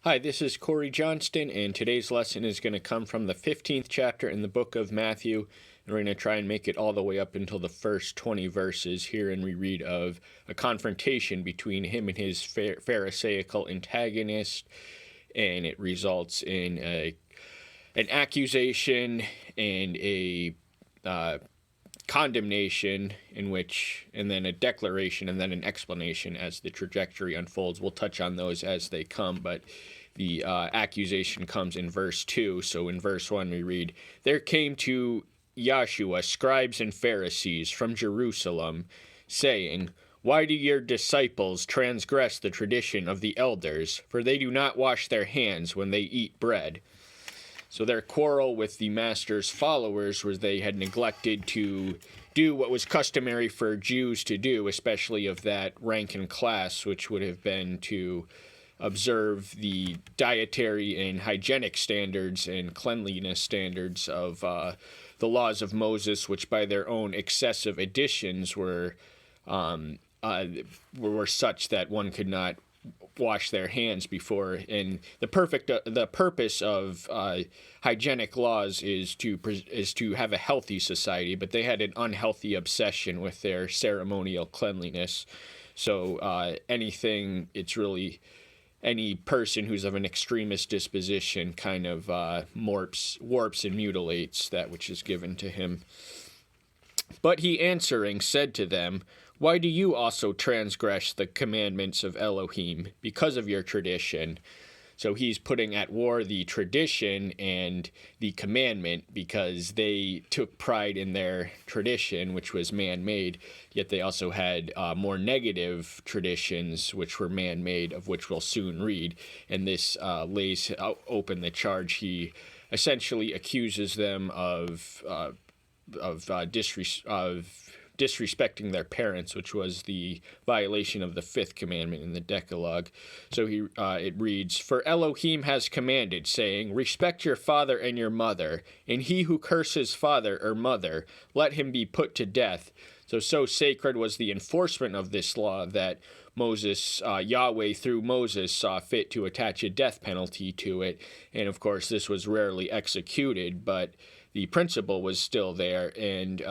Hi, this is Corey Johnston, and today's lesson is going to come from the 15th chapter in the book of Matthew, and we're going to try and make it all the way up until the first 20 verses here, and we read of a confrontation between him and his Pharisaical antagonist, and it results in an accusation and a condemnation and then a declaration and then an explanation as the trajectory unfolds. We'll touch on those as they come, but the accusation comes in verse 2. So in verse 1 we read, "There came to Yahshua scribes and Pharisees from Jerusalem, saying, 'Why do your disciples transgress the tradition of the elders? For they do not wash their hands when they eat bread.'" So their quarrel with the master's followers was they had neglected to do what was customary for Jews to do, especially of that rank and class, which would have been to observe the dietary and hygienic standards and cleanliness standards of the laws of Moses, which by their own excessive additions were such that one could not wash their hands before. And the purpose of hygienic laws is to have a healthy society, but they had an unhealthy obsession with their ceremonial cleanliness. So any person who's of an extremist disposition kind of warps and mutilates that which is given to him. "But he answering said to them, 'Why do you also transgress the commandments of Elohim because of your tradition?'" So he's putting at war the tradition and the commandment because they took pride in their tradition, which was man-made, yet they also had more negative traditions, which were man-made, of which we'll soon read. And this lays open the charge. He essentially accuses them of disrespecting their parents, which was the violation of the fifth commandment in the Decalogue. So it reads, "For Elohim has commanded, saying, 'Respect your father and your mother, and he who curses father or mother, let him be put to death.' So sacred was the enforcement of this law that Yahweh through Moses saw fit to attach a death penalty to it. And of course, this was rarely executed, but the principle was still there, and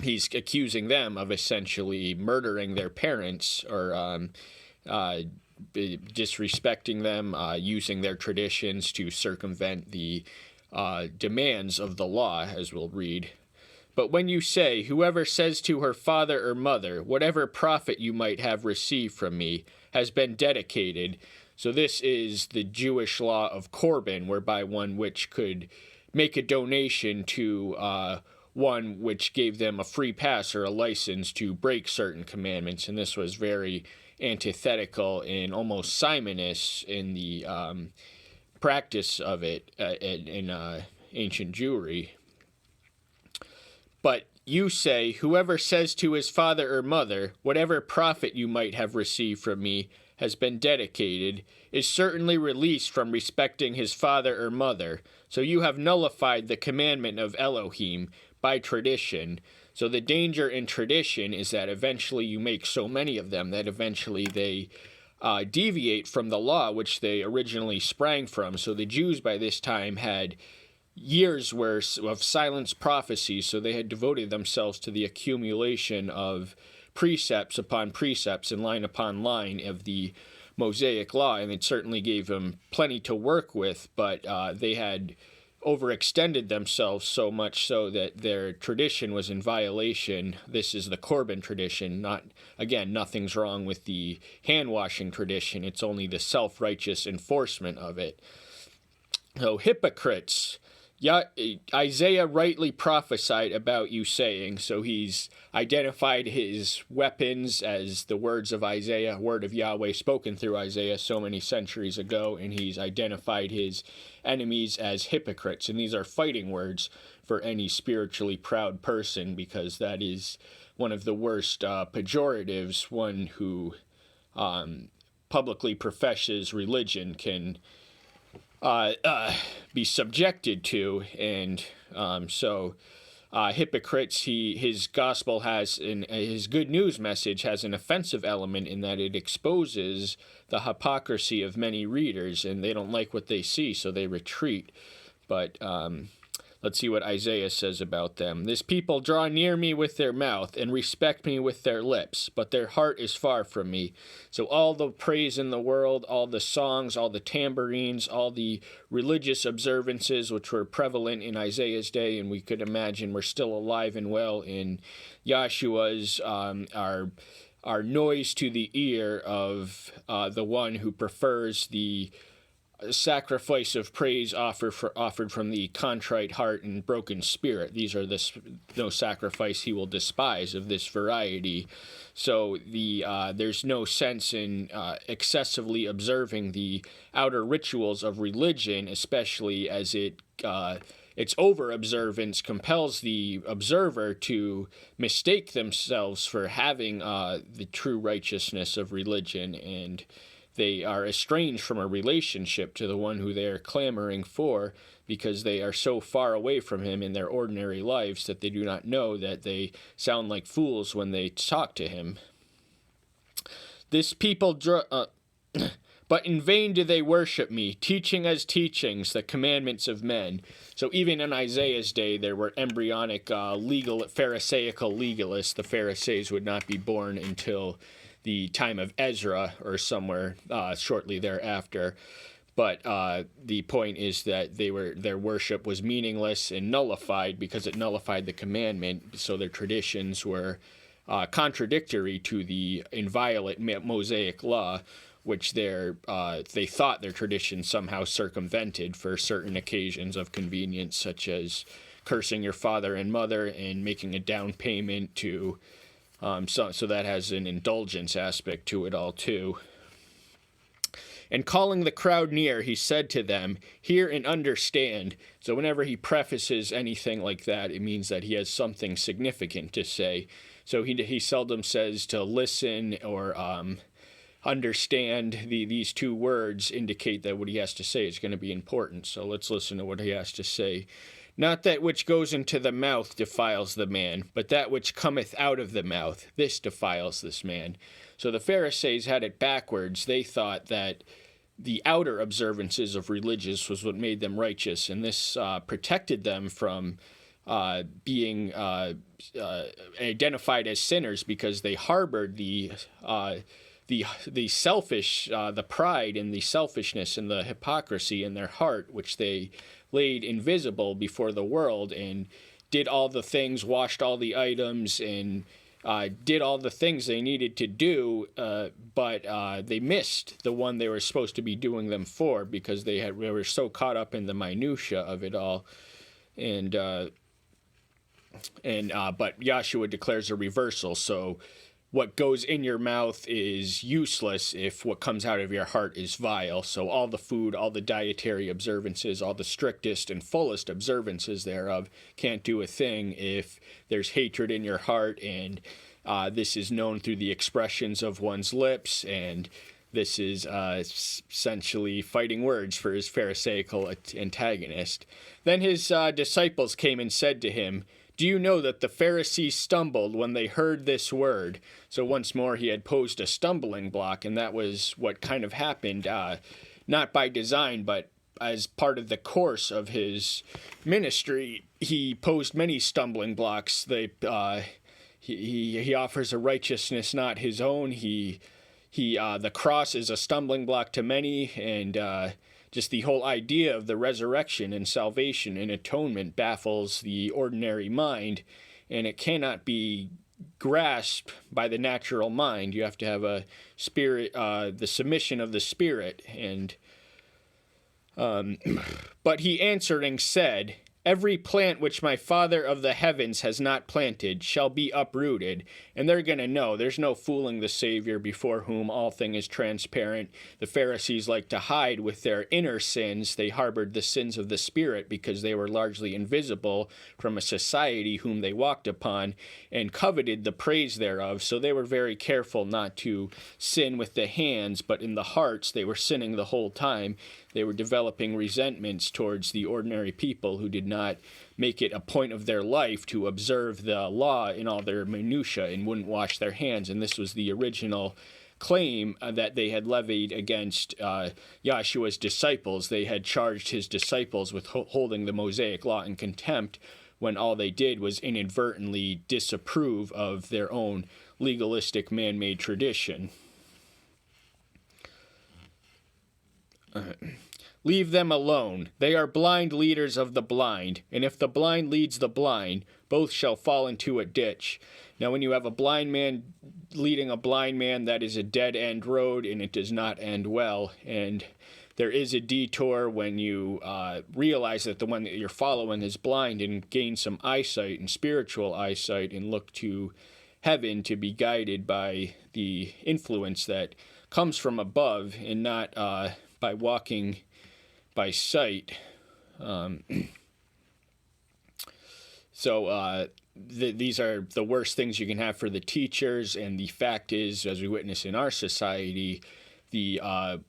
he's accusing them of essentially murdering their parents or disrespecting them, using their traditions to circumvent the demands of the law, as we'll read. "But when you say, 'Whoever says to her father or mother, whatever profit you might have received from me, has been dedicated.'" So this is the Jewish law of Corban, whereby one which could make a donation to one which gave them a free pass or a license to break certain commandments. And this was very antithetical and almost Simonist in the practice of it in ancient Jewry. "But you say, 'Whoever says to his father or mother, whatever profit you might have received from me has been dedicated, is certainly released from respecting his father or mother. So you have nullified the commandment of Elohim by tradition.'" So the danger in tradition is that eventually you make so many of them that eventually they deviate from the law which they originally sprang from. So the Jews by this time had years worth of silenced prophecies, so they had devoted themselves to the accumulation of precepts upon precepts and line upon line of the Mosaic law, and it certainly gave them plenty to work with, but they had overextended themselves so much so that their tradition was in violation. This is the Corban tradition. Nothing's wrong with the hand-washing tradition. It's only the self-righteous enforcement of it. So, "Hypocrites, Isaiah rightly prophesied about you, saying," so he's identified his weapons as the words of Isaiah, word of Yahweh spoken through Isaiah so many centuries ago, and he's identified his enemies as hypocrites. And these are fighting words for any spiritually proud person, because that is one of the worst pejoratives one who publicly professes religion can be subjected to. And so hypocrites. His gospel his good news message has an offensive element in that it exposes the hypocrisy of many readers, and they don't like what they see, so they retreat. But let's see what Isaiah says about them. This people draw near me with their mouth and respect me with their lips, but their heart is far from me. So all the praise in the world, all the songs, all the tambourines, all the religious observances which were prevalent in Isaiah's day, and we could imagine were still alive and well in Yahshua's, are noise to the ear of the one who prefers the sacrifice of praise offered from the contrite heart and broken spirit. These are no sacrifice he will despise of this variety. So there's no sense in excessively observing the outer rituals of religion, especially as its over-observance compels the observer to mistake themselves for having the true righteousness of religion, and they are estranged from a relationship to the one who they are clamoring for, because they are so far away from him in their ordinary lives that they do not know that they sound like fools when they talk to him. This people, but in vain do they worship me, teaching as teachings the commandments of men. So even in Isaiah's day, there were embryonic Pharisaical legalists. The Pharisees would not be born until the time of Ezra or somewhere shortly thereafter. But the point is that their worship was meaningless and nullified because it nullified the commandment. So their traditions were contradictory to the inviolate Mosaic law, which they thought their traditions somehow circumvented for certain occasions of convenience, such as cursing your father and mother and making a down payment to. So that has an indulgence aspect to it all, too. And calling the crowd near, he said to them, "Hear and understand." So whenever he prefaces anything like that, it means that he has something significant to say. So he seldom says to listen or understand. These two words indicate that what he has to say is going to be important. So let's listen to what he has to say. Not that which goes into the mouth defiles the man, but that which cometh out of the mouth, this defiles this man. So the Pharisees had it backwards. They thought that the outer observances of religious was what made them righteous, and this protected them from being identified as sinners, because they harbored the selfish, the pride and the selfishness and the hypocrisy in their heart, which they laid invisible before the world, and did all the things, washed all the items, and did all the things they needed to do, but they missed the one they were supposed to be doing them for, because they were so caught up in the minutia of it all. But Yahshua declares a reversal. So what goes in your mouth is useless if what comes out of your heart is vile. So all the food, all the dietary observances, all the strictest and fullest observances thereof can't do a thing if there's hatred in your heart, and this is known through the expressions of one's lips, and this is essentially fighting words for his Pharisaical antagonist. Then his disciples came and said to him, "Do you know that the Pharisees stumbled when they heard this word?" So once more he had posed a stumbling block, and that was what kind of happened, not by design, but as part of the course of his ministry. He posed many stumbling blocks. He offers a righteousness not his own. The cross is a stumbling block to many, and just the whole idea of the resurrection and salvation and atonement baffles the ordinary mind, and it cannot be grasped by the natural mind. You have to have a spirit, the submission of the spirit. But he answering said, "Every plant which my Father of the heavens has not planted shall be uprooted." And they're going to know. There's no fooling the Savior, before whom all thing is transparent. The Pharisees like to hide with their inner sins. They harbored the sins of the Spirit because they were largely invisible from a society whom they walked upon, and coveted the praise thereof. So they were very careful not to sin with the hands, but in the hearts they were sinning the whole time. They were developing resentments towards the ordinary people who did not not make it a point of their life to observe the law in all their minutiae and wouldn't wash their hands. And this was the original claim that they had levied against Yahshua's disciples. They had charged his disciples with holding the Mosaic law in contempt, when all they did was inadvertently disapprove of their own legalistic man-made tradition. Leave them alone. They are blind leaders of the blind, and if the blind leads the blind, both shall fall into a ditch. Now, when you have a blind man leading a blind man, that is a dead-end road, and it does not end well. And there is a detour when you realize that the one that you're following is blind, and gain some eyesight and spiritual eyesight and look to heaven to be guided by the influence that comes from above and not by walking by sight. These are the worst things you can have for the teachers, and the fact is, as we witness in our society, the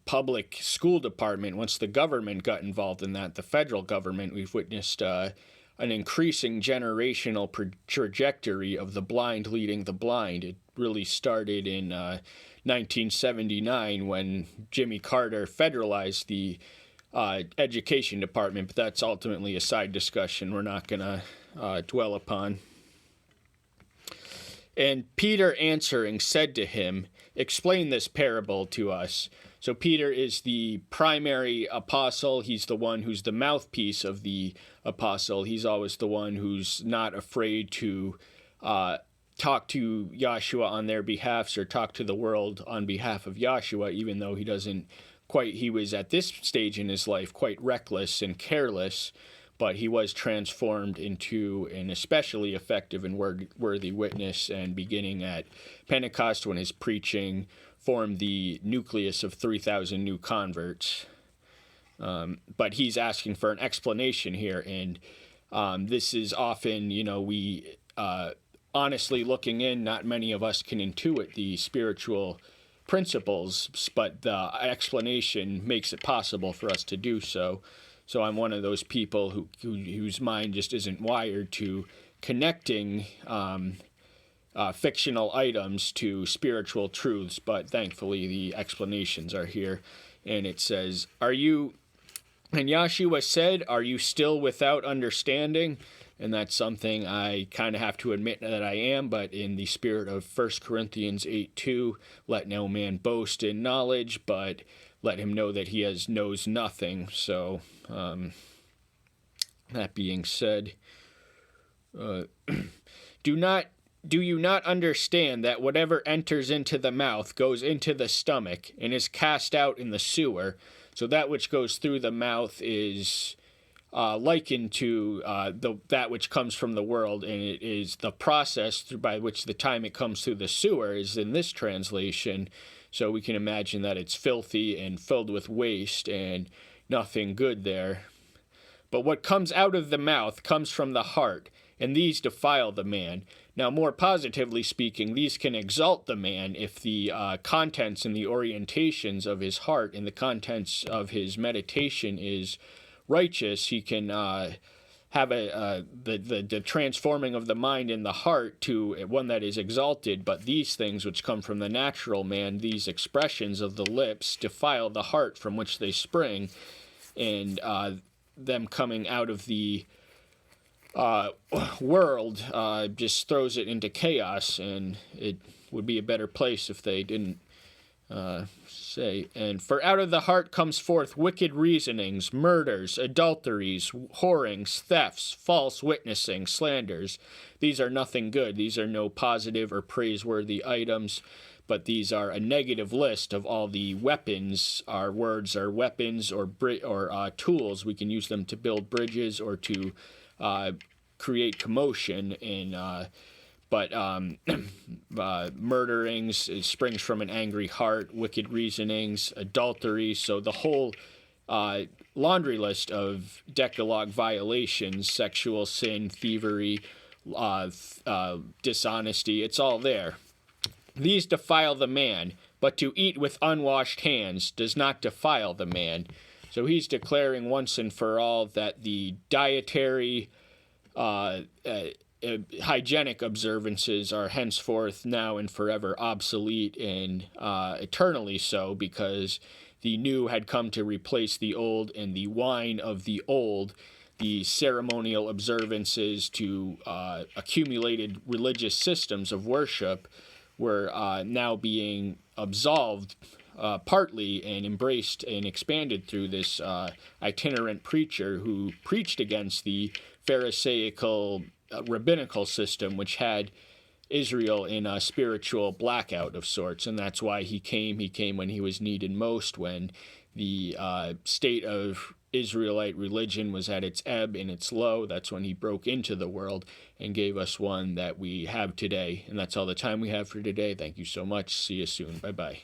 public school department, once the government got involved in that, the federal government, we've witnessed an increasing generational trajectory of the blind leading the blind. It really started in 1979 when Jimmy Carter federalized the education department, but that's ultimately a side discussion we're not going to dwell upon. And Peter answering said to him, "Explain this parable to us." So Peter is the primary apostle. He's the one who's the mouthpiece of the apostle. He's always the one who's not afraid to talk to Yahshua on their behalfs or talk to the world on behalf of Yahshua, even though he was at this stage in his life quite reckless and careless, but he was transformed into an especially effective and worthy witness, and beginning at Pentecost when his preaching formed the nucleus of 3,000 new converts. But he's asking for an explanation here, and this is often, we honestly looking in, not many of us can intuit the spiritual principles, but the explanation makes it possible for us to do so. So I'm one of those people whose mind just isn't wired to connecting fictional items to spiritual truths, but thankfully the explanations are here. And it says, and Yahshua said, "Are you still without understanding?" And that's something I kind of have to admit that I am, but in the spirit of 1 Corinthians 8:2, let no man boast in knowledge, but let him know that he knows nothing. So, that being said, do you not understand that whatever enters into the mouth goes into the stomach and is cast out in the sewer? So that which goes through the mouth is likened to that which comes from the world, and it is the process by which the time it comes through the sewer is in this translation. So we can imagine that it's filthy and filled with waste and nothing good there. But what comes out of the mouth comes from the heart, and these defile the man. Now, more positively speaking, these can exalt the man if the contents and the orientations of his heart and the contents of his meditation is righteous. He can have the transforming of the mind and the heart to one that is exalted. But these things which come from the natural man, these expressions of the lips, defile the heart from which they spring, and them coming out of the world just throws it into chaos, and it would be a better place if they didn't say. And for out of the heart comes forth wicked reasonings, murders, adulteries, whorings, thefts, false witnessing, slanders. These are nothing good. These are no positive or praiseworthy items, but these are a negative list of all the weapons. Our words are weapons or tools. We can use them to build bridges or to create commotion. But murderings springs from an angry heart, wicked reasonings, adultery. So the whole laundry list of Decalogue violations, sexual sin, thievery, dishonesty, it's all there. These defile the man, but to eat with unwashed hands does not defile the man. So he's declaring once and for all that the dietary hygienic observances are henceforth now and forever obsolete, and eternally so, because the new had come to replace the old, and the wine of the old, the ceremonial observances to accumulated religious systems of worship, were now being absolved partly and embraced and expanded through this itinerant preacher who preached against the Pharisaical rabbinical system, which had Israel in a spiritual blackout of sorts. And that's why he came. He came when he was needed most, when the state of Israelite religion was at its ebb and its low. That's when he broke into the world and gave us one that we have today. And that's all the time we have for today. Thank you so much. See you soon. Bye-bye.